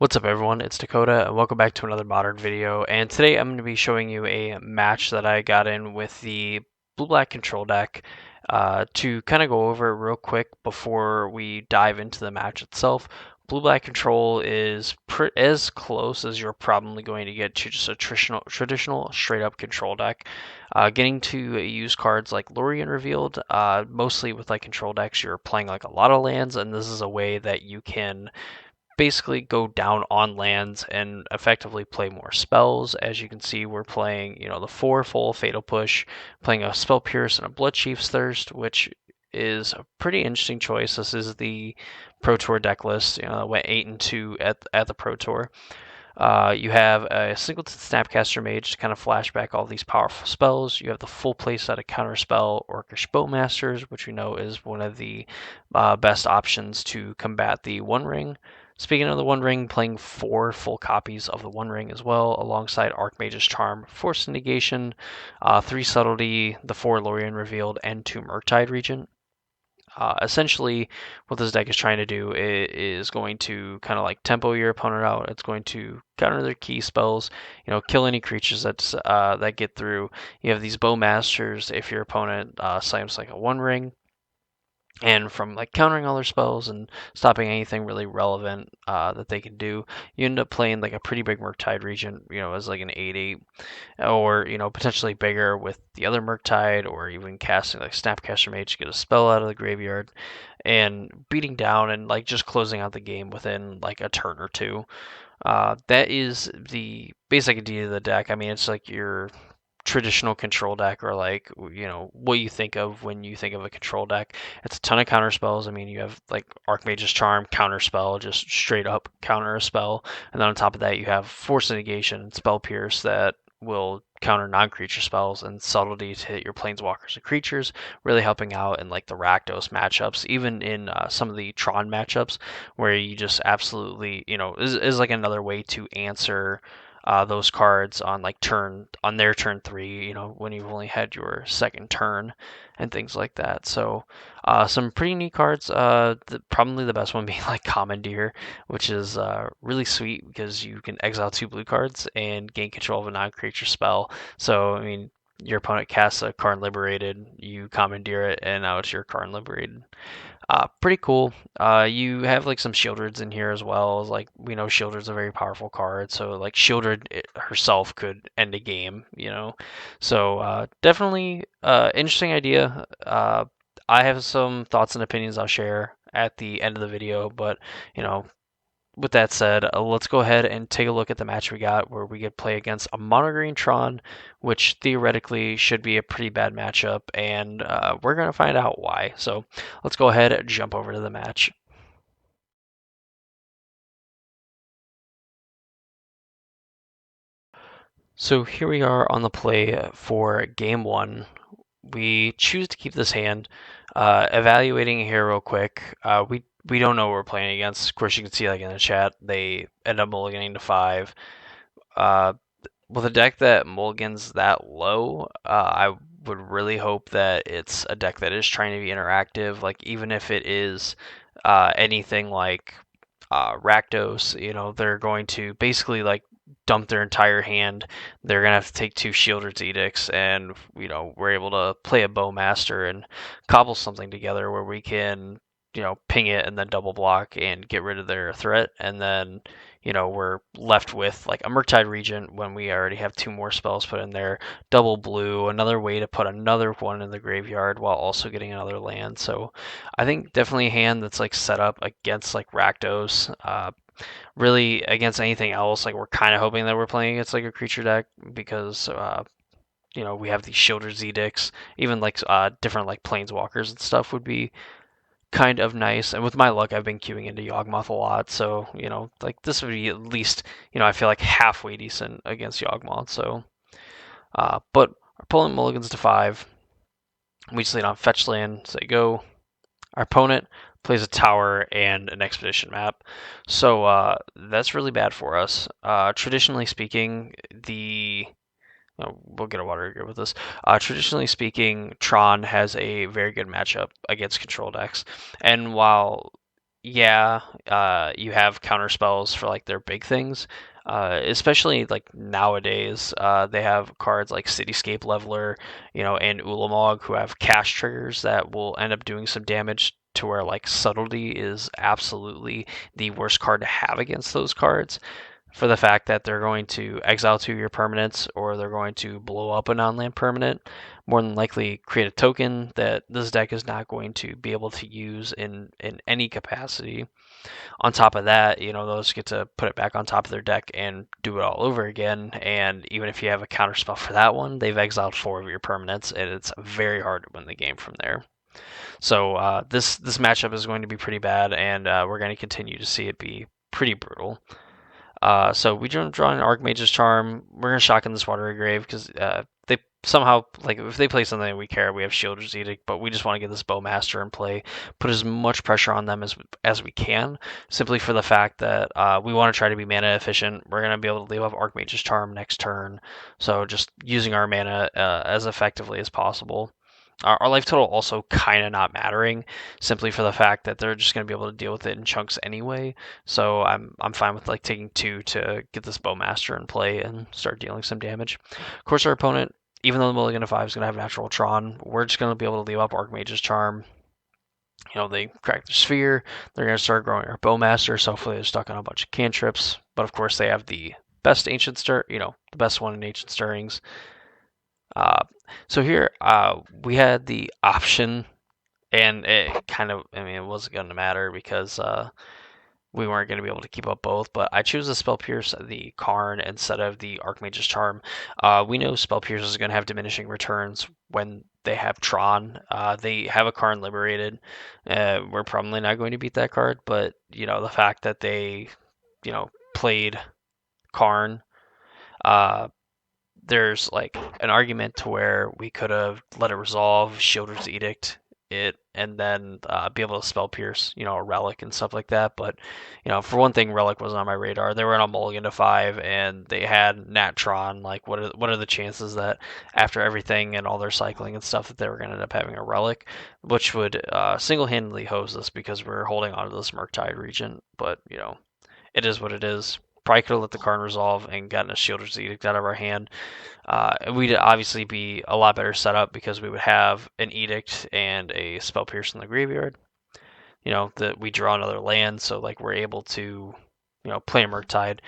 What's up everyone, it's Dakota and welcome back to another modern video, and today I'm going to be showing you a match that I got in with the blue-black control deck to kind of go over it real quick before we dive into the match itself. Blue-black control is as close as you're probably going to get to just a traditional straight-up control deck. Getting to use cards like Lorien Revealed, mostly with like control decks, you're playing like a lot of lands, and this is a way that you can basically go down on lands and effectively play more spells. As you can see, we're playing, the 4 full Fatal Push, playing a Spell Pierce and a Bloodchief's Thirst, which is a pretty interesting choice. This is the Pro Tour deck list. Went 8 and 2 at the Pro Tour. You have a Singleton Snapcaster Mage to kind of flashback all these powerful spells. You have the full playset of Counterspell Orcish Bowmasters, which we know is one of the best options to combat the One Ring. Speaking of the One Ring, playing 4 full copies of the One Ring as well, alongside Archmage's Charm, Force Negation, 3 Subtlety, the 4 Lorien Revealed, and 2 Murktide Regent. Essentially, what this deck is trying to do is going to kind of like tempo your opponent out. It's going to counter their key spells, kill any creatures that get through. You have these Bowmasters if your opponent slams like a One Ring, and from like countering all their spells and stopping anything really relevant that they can do, you end up playing like a pretty big Murktide Regent, as like an 8/8, or potentially bigger with the other Murktide, or even casting like Snapcaster Mage to get a spell out of the graveyard and beating down and like just closing out the game within like a turn or two. That is the basic idea of the deck. I mean, it's like your traditional control deck, or like what you think of when you think of a control deck. It's a ton of counter spells. I mean, you have like Archmage's Charm, counter spell, just straight up counter a spell, and then on top of that you have Force Negation and Spell Pierce that will counter non-creature spells, and Subtlety to hit your planeswalkers and creatures, really helping out in like the Rakdos matchups, even in some of the Tron matchups, where you just absolutely is like another way to answer those cards on like their turn 3, when you've only had your second turn and things like that. So some pretty neat cards. Probably the best one being like Commandeer, which is really sweet because you can exile 2 blue cards and gain control of a non-creature spell. So I mean, your opponent casts a Karn Liberated, you commandeer it, and now it's your Karn Liberated. Pretty cool. You have like some Shieldreds in here as well. Like we know Shieldred's a very powerful card, so like Shieldred herself could end a game. So definitely interesting idea. I have some thoughts and opinions I'll share at the end of the video, but you know with that said, let's go ahead and take a look at the match we got, where we get play against a mono green Tron, which theoretically should be a pretty bad matchup, and we're going to find out why. So let's go ahead and jump over to the match. So here we are on the play for game 1. We choose to keep this hand. Evaluating here real quick, we don't know what we're playing against. Of course, you can see like in the chat, they end up mulliganing to 5. Uh, with a deck that mulligans that low, I would really hope that it's a deck that is trying to be interactive. Like even if it is anything like Rakdos, they're going to basically like dump their entire hand. They're gonna have to take 2 Shieldred's Edicts, and we're able to play a Bowmaster and cobble something together where we can ping it and then double block and get rid of their threat, and then we're left with like a Murktide Regent when we already have 2 more spells put in there, double blue, another way to put another one in the graveyard while also getting another land. So I think definitely a hand that's like set up against like Rakdos. Really against anything else, like we're kind of hoping that we're playing against like a creature deck, because we have these Shieldred's Edicts, even like different like planeswalkers and stuff would be kind of nice. And with my luck, I've been queuing into Yawgmoth a lot, so like this would be at least I feel like halfway decent against Yawgmoth. So but our opponent mulligans to 5. We just lead on fetch land, say go. Our opponent plays a tower and an expedition map, so that's really bad for us. Traditionally speaking, we'll get a water here with this. Traditionally speaking, Tron has a very good matchup against control decks, and while yeah, you have counter spells for like their big things. Especially like nowadays, they have cards like Cityscape Leveler, and Ulamog who have cast triggers that will end up doing some damage to where like Subtlety is absolutely the worst card to have against those cards for the fact that they're going to exile two of your permanents or they're going to blow up a non-land permanent. More than likely, create a token that this deck is not going to be able to use in any capacity. On top of that, those get to put it back on top of their deck and do it all over again. And even if you have a counterspell for that one, they've exiled four of your permanents, and it's very hard to win the game from there. So this matchup is going to be pretty bad, and we're going to continue to see it be pretty brutal. So we draw an Archmage's Charm. We're gonna shock in this Watery Grave because they somehow like if they play something that we care, we have Shielder's Edict, but we just want to get this Bowmaster in play, put as much pressure on them as we can, simply for the fact that we want to try to be mana efficient. We're gonna be able to leave up Archmage's Charm next turn, so just using our mana as effectively as possible. Our life total also kind of not mattering, simply for the fact that they're just going to be able to deal with it in chunks anyway. So I'm fine with like taking two to get this Bowmaster in play and start dealing some damage. Of course, our opponent, even though the Mulligan of 5 is going to have natural Tron, we're just going to be able to leave up Archmage's Charm. They crack their sphere. They're going to start growing our Bowmaster, so hopefully they're stuck on a bunch of cantrips. But of course, they have the best Ancient Stir, the best one in Ancient Stirrings. Uh, so here we had the option, and it kind of, it wasn't going to matter because we weren't going to be able to keep up both. But I choose the Spell Pierce, the Karn, instead of the Archmage's Charm. We know Spell Pierce is going to have diminishing returns when they have Tron. They have a Karn liberated. We're probably not going to beat that card, but the fact that they, played Karn. Uh, there's like an argument to where we could have let it resolve, Shielder's Edict it, and then be able to spell pierce, a relic and stuff like that. But for one thing, relic wasn't on my radar. They were in a mulligan to 5, and they had Natron. Like, what are the chances that after everything and all their cycling and stuff that they were going to end up having a relic, which would single-handedly hose us because we're holding on to this Murktide Regent. But it is what it is. Probably could have let the card resolve and gotten a Shielder's Edict out of our hand. We'd obviously be a lot better set up because we would have an Edict and a Spell Pierce in the graveyard. That we draw another land, so like we're able to, play a Murktide.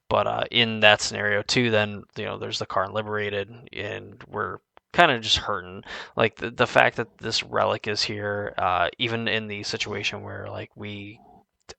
But in that scenario too, then there's the Karn liberated, and we're kind of just hurting. Like the fact that this relic is here, even in the situation where like we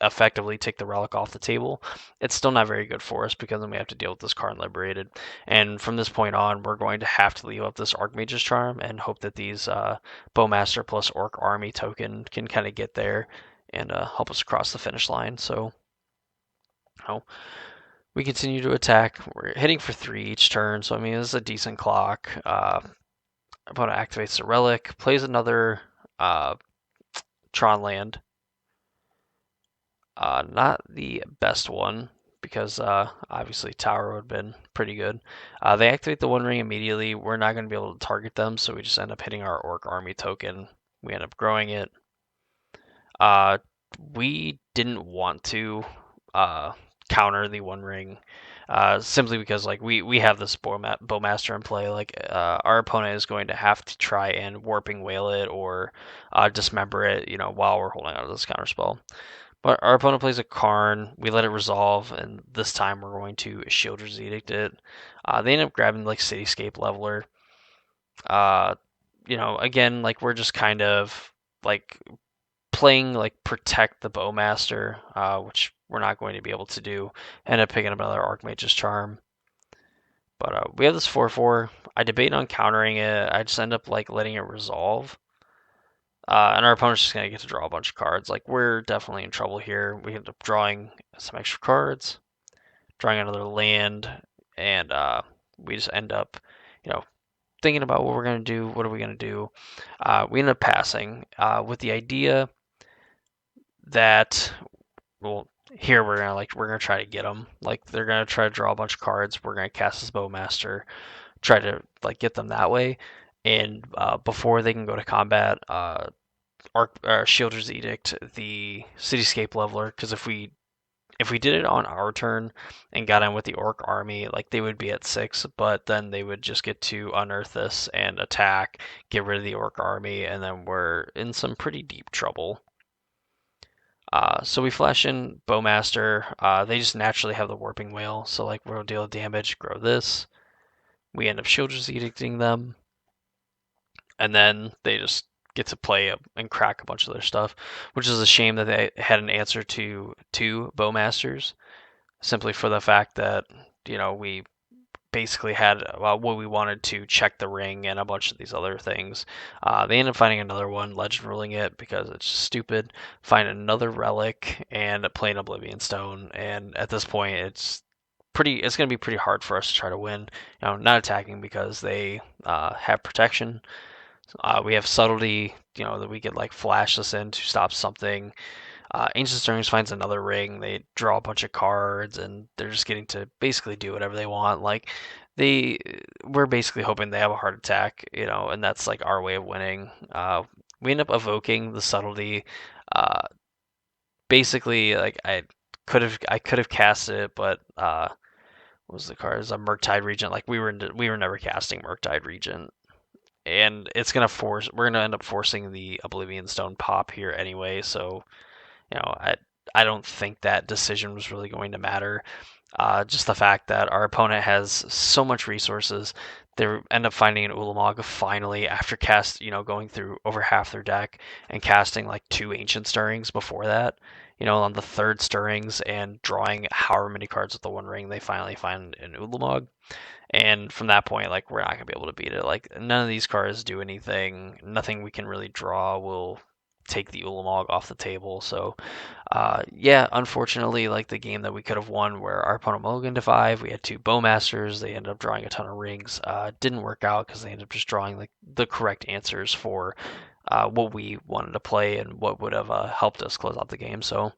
effectively take the relic off the table, it's still not very good for us because then we have to deal with this Karn liberated. And from this point on, we're going to have to leave up this Archmage's Charm and hope that these Bowmaster plus Orc Army token can kind of get there and help us across the finish line. So, we continue to attack. We're hitting for 3 each turn, so this is a decent clock. Opponent activates the relic, plays another Tron land. Not the best one because obviously Tower would have been pretty good. They activate the One Ring immediately. We're not going to be able to target them, so we just end up hitting our Orc Army token. We end up growing it. We didn't want to counter the One Ring simply because like we have this Bowmaster in play. Like our opponent is going to have to try and Warping Wail it or dismember it, while we're holding on to this counterspell. But our opponent plays a Karn. We let it resolve, and this time we're going to Shielder's Edict it. They end up grabbing like Cityscape Leveler. Again, like we're just kind of like playing like protect the Bowmaster, which we're not going to be able to do. End up picking up another Archmage's Charm. But we have this 4/4. I debate on countering it. I just end up like letting it resolve. And our opponent's just going to get to draw a bunch of cards. Like, we're definitely in trouble here. We end up drawing some extra cards, drawing another land, and we just end up, thinking about what we're going to do. What are we going to do? We end up passing with the idea that, well, here we're gonna try to get them. Like, they're gonna try to draw a bunch of cards. We're gonna cast this Bowmaster, try to like get them that way. And before they can go to combat, Shielder's Edict the Cityscape Leveler, because if we did it on our turn and got in with the Orc army, like they would be at 6, but then they would just get to unearth this and attack, get rid of the Orc army, and then we're in some pretty deep trouble. So we flash in Bowmaster. They just naturally have the Warping Whale, so like we'll deal damage, grow this. We end up Shielders Edicting them, and then they just get to play and crack a bunch of their stuff, which is a shame that they had an answer to 2 Bowmasters, simply for the fact that we basically had what we wanted to check the ring and a bunch of these other things. They ended up finding another one, legend ruling it because it's stupid. Find another relic and play an Oblivion Stone, and at this point, it's going to be pretty hard for us to try to win. Not attacking because they have protection. We have subtlety, that we could like flash this in to stop something. Ancient Stirrings finds another ring. They draw a bunch of cards, and they're just getting to basically do whatever they want. Like they, we're basically hoping they have a heart attack, and that's like our way of winning. We end up evoking the subtlety. Uh, Basically, like I could have cast it, but what was the card? It's a Murktide Regent. Like we were never casting Murktide Regent, and we're gonna end up forcing the Oblivion Stone pop here anyway. So I don't think that decision was really going to matter. Just the fact that our opponent has so much resources, they end up finding an Ulamog finally after going through over half their deck and casting like 2 Ancient Stirrings before that. On the third Stirrings and drawing however many cards with the One Ring, they finally find an Ulamog. And from that point, like we're not gonna be able to beat it. Like none of these cards do anything. Nothing we can really draw will take the Ulamog off the table. So yeah, unfortunately, like the game that we could have won where our opponent mulliganed to 5, we had 2 Bowmasters, they ended up drawing a ton of rings. Didn't work out because they ended up just drawing like the correct answers for what we wanted to play and what would have helped us close out the game. So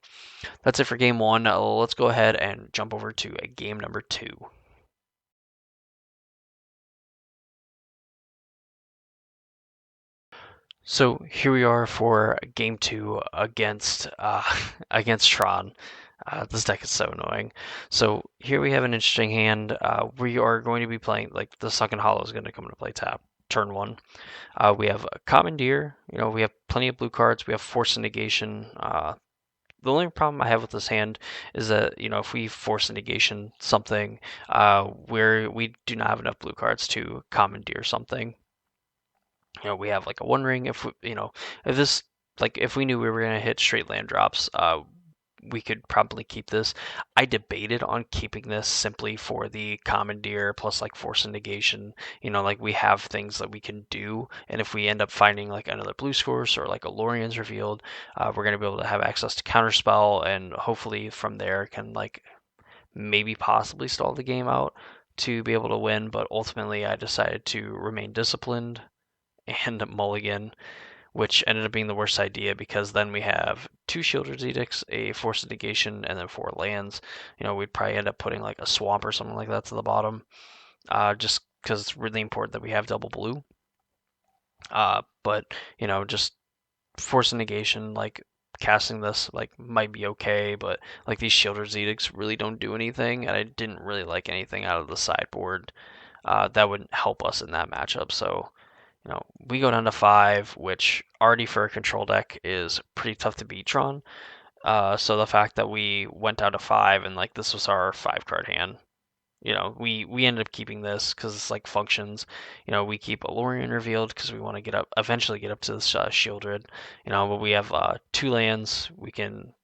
that's it for game 1. Let's go ahead and jump over to game number 2. So here we are for game 2 against against Tron. This deck is so annoying. So here we have an interesting hand. We are going to be playing like the Sunken Hollow is going to come into play tap turn 1. We have a Commandeer. We have plenty of blue cards. We have Force and Negation. The only problem I have with this hand is that if we force a negation something, where we do not have enough blue cards to commandeer something. We have like a One Ring. If if this if we knew we were gonna hit straight land drops, we could probably keep this. I debated on keeping this simply for the commandeer plus like force and negation. Like we have things that we can do, and if we end up finding like another blue source or like a Lorien's revealed, we're gonna be able to have access to counterspell, and hopefully from there can like maybe possibly stall the game out to be able to win. But ultimately, I decided to remain disciplined and mulligan, which ended up being the worst idea because then we have 2 Shielders Edicts, a Force of Negation, and then 4 lands. We'd probably end up putting like a swamp or something like that to the bottom, just because it's really important that we have double blue. But just Force of Negation, like casting this like might be okay, but like these Shielders Edicts really don't do anything, and I didn't really like anything out of the sideboard that would help us in that matchup. So we go down to 5, which already for a control deck is pretty tough to beat Tron. So the fact that we went down to 5 and like this was our 5 card hand, we ended up keeping this because it's like functions. We keep a Lorien revealed because we want to eventually get up to this Shieldred. But we have 2 lands. We can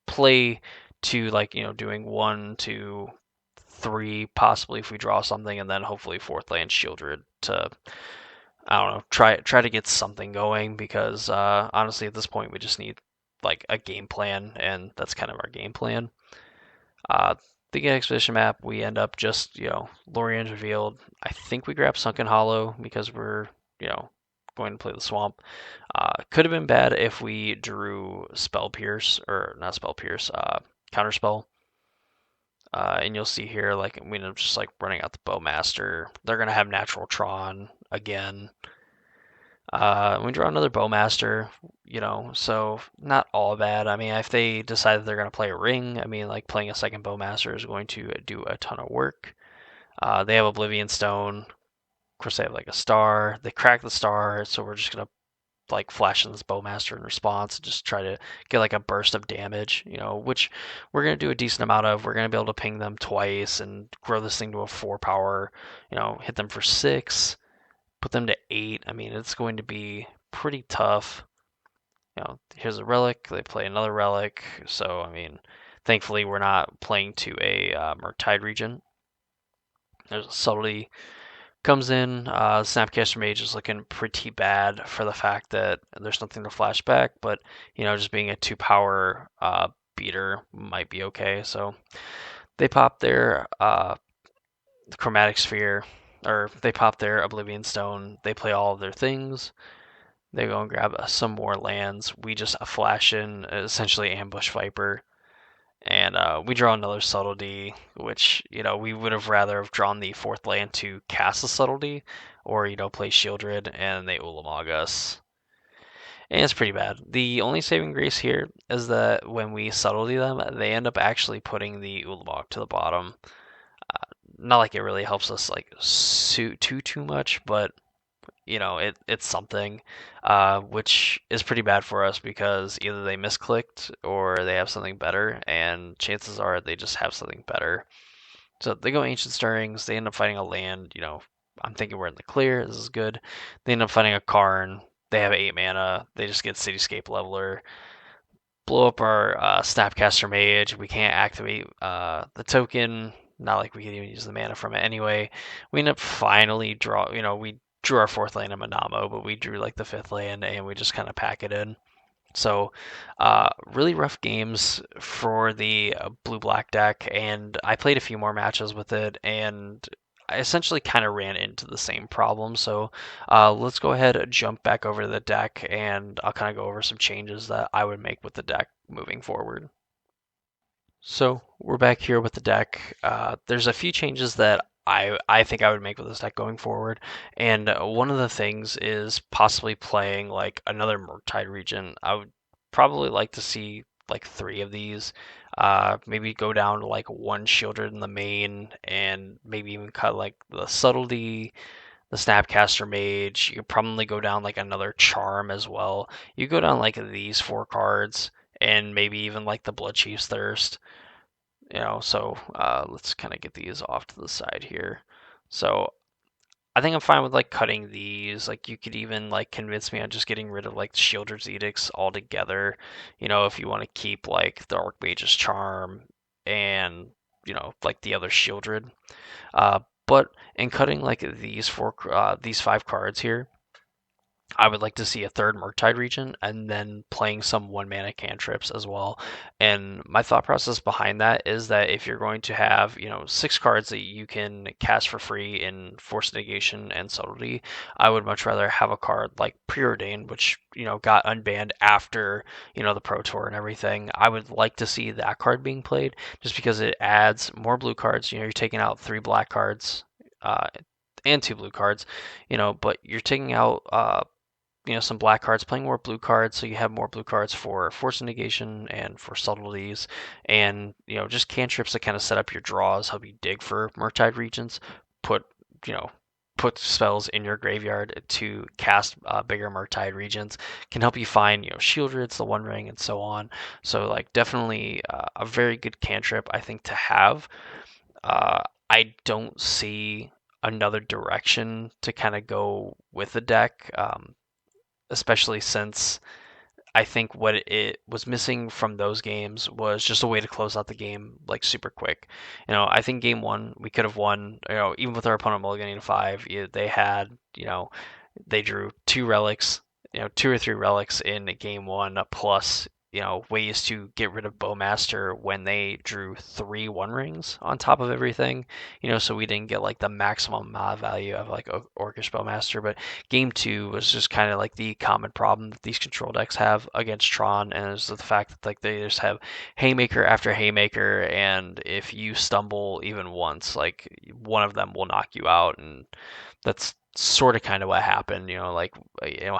play to like doing 1, 2, 3, possibly if we draw something, and then hopefully 4th land Shieldred to I don't know, try to get something going because honestly at this point we just need like a game plan, and that's kind of our game plan. The expedition map we end up just Lorien's revealed. I think we grab Sunken Hollow because we're going to play the swamp. Could have been bad if we drew Spell Pierce or not Spell Pierce, Counterspell. And you'll see here like we end up just like running out the Bowmaster. They're gonna have Natural Tron again. We draw another Bowmaster, so not all bad. I mean, if they decide that they're going to play a ring, I mean, like playing a second Bowmaster is going to do a ton of work. They have Oblivion Stone. Of course, they have like a star. They crack the star, so we're just going to like flash in this Bowmaster in response and just try to get like a burst of damage, which we're going to do a decent amount of. We're going to be able to ping them twice and grow this thing to a 4 power, hit them for 6, put them to 8. I mean, it's going to be pretty tough. Here's a relic. They play another relic. So, I mean, thankfully we're not playing to a Murktide region. There's a subtlety comes in. Snapcaster Mage is looking pretty bad for the fact that there's nothing to flash back, but just being a 2 power beater might be okay. So they pop their Chromatic Sphere, or they pop their Oblivion Stone. They play all of their things. They go and grab some more lands. We just flash in, essentially ambush Viper, and we draw another subtlety, which we would have rather have drawn the 4th land to cast the subtlety, or play Shieldred, and they Ulamog us. And it's pretty bad. The only saving grace here is that when we subtlety them, they end up actually putting the Ulamog to the bottom. Not like it really helps us like suit too much, but it's something, which is pretty bad for us because either they misclicked or they have something better, and chances are they just have something better. So they go Ancient Stirrings, they end up fighting a land, I'm thinking we're in the clear, this is good. They end up fighting a Karn, they have 8 mana, they just get Cityscape Leveler, blow up our Snapcaster Mage, we can't activate the token, not like we can even use the mana from it anyway. We end up finally we drew our 4th land in Manamo, but we drew like the 5th land and we just kind of pack it in. So, really rough games for the blue-black deck, and I played a few more matches with it, and I essentially kind of ran into the same problem. So, let's go ahead and jump back over to the deck, and I'll kind of go over some changes that I would make with the deck moving forward. So we're back here with the deck. There's a few changes that I think I would make with this deck going forward, and one of the things is possibly playing like another Murktide region. I would probably like to see like 3 of these. Maybe go down to like 1 Shieldred in the main, and maybe even cut like the Subtlety, the Snapcaster Mage. You could probably go down like another Charm as well. You go down like these 4 cards, and maybe even like the Bloodchief's Thirst. So let's kind of get these off to the side here. So I think I'm fine with like cutting these. Like you could even like convince me on just getting rid of like Shieldred's Edicts altogether. If you want to keep like the Archmage's Charm and like the other Shieldred. But in cutting like these 5 cards here, I would like to see a 3rd Murktide region and then playing some 1 mana cantrips as well. And my thought process behind that is that if you're going to have, 6 cards that you can cast for free in Force Negation and Subtlety, I would much rather have a card like Preordained, which, got unbanned after, the Pro Tour and everything. I would like to see that card being played just because it adds more blue cards. You're taking out 3 black cards. And 2 blue cards, but you're taking out some black cards, playing more blue cards, so you have more blue cards for Force Negation and for Subtleties, and just cantrips that kind of set up your draws, help you dig for Murktide regions, put you know put spells in your graveyard to cast bigger Murktide regions, can help you find Shieldreds, the One Ring, and so on. So like definitely a very good cantrip I think to have. I don't see another direction to kind of go with the deck. Especially since I think what it was missing from those games was just a way to close out the game like super quick. I think game 1 we could have won. Even with our opponent mulliganing to 5, they had they drew 2 relics, 2 or 3 relics in game 1 plus ways to get rid of Bowmaster when they drew 3 One Rings on top of everything. So we didn't get like the maximum value of like Orcish Bowmaster. But game 2 was just kind of like the common problem that these control decks have against Tron, and it's the fact that like they just have haymaker after haymaker, and if you stumble even once, like one of them will knock you out, and that's sort of kind of what happened. Like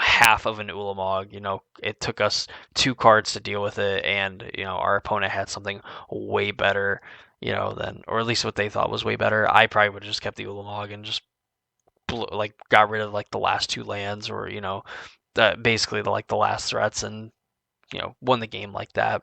half of an Ulamog. It took us 2 cards to deal with it, and our opponent had something way better. Than, or at least what they thought was way better. I probably would have just kept the Ulamog and just like got rid of like the last 2 lands, or basically the last threats, and won the game like that.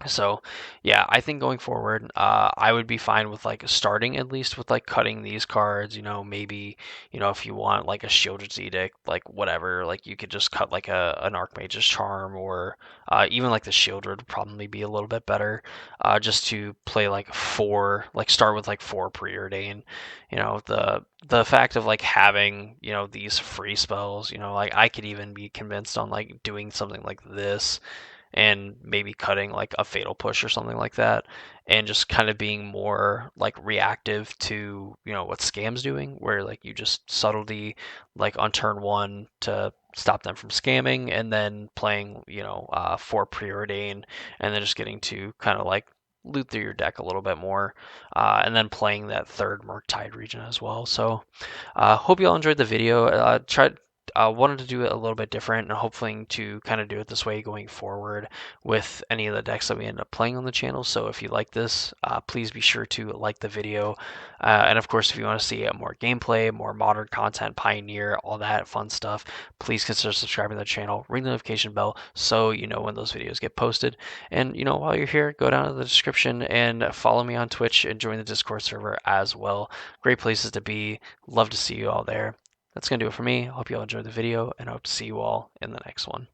So, yeah, I think going forward, I would be fine with like starting at least with like cutting these cards. Maybe if you want like a Shieldred's Edict, like whatever, like you could just cut like an Archmage's Charm, or even like the Shieldred would probably be a little bit better, just to play like start with like 4 Preordain. The fact of like having these free spells, like I could even be convinced on like doing something like this, and maybe cutting like a fatal push or something like that, and just kind of being more like reactive to what Scam's doing, where like you just subtlety like on turn 1 to stop them from scamming, and then playing for preordain, and then just getting to kind of like loot through your deck a little bit more, and then playing that third Murktide region as well. So hope you all enjoyed the video. Wanted to do it a little bit different, and hopefully to kind of do it this way going forward with any of the decks that we end up playing on the channel. So if you like this, please be sure to like the video. And of course, if you want to see more gameplay, more modern content, Pioneer, all that fun stuff, please consider subscribing to the channel, ring the notification bell so you know when those videos get posted. And while you're here, go down to the description and follow me on Twitch and join the Discord server as well. Great places to be. Love to see you all there. That's going to do it for me. Hope you all enjoyed the video, and I hope to see you all in the next one.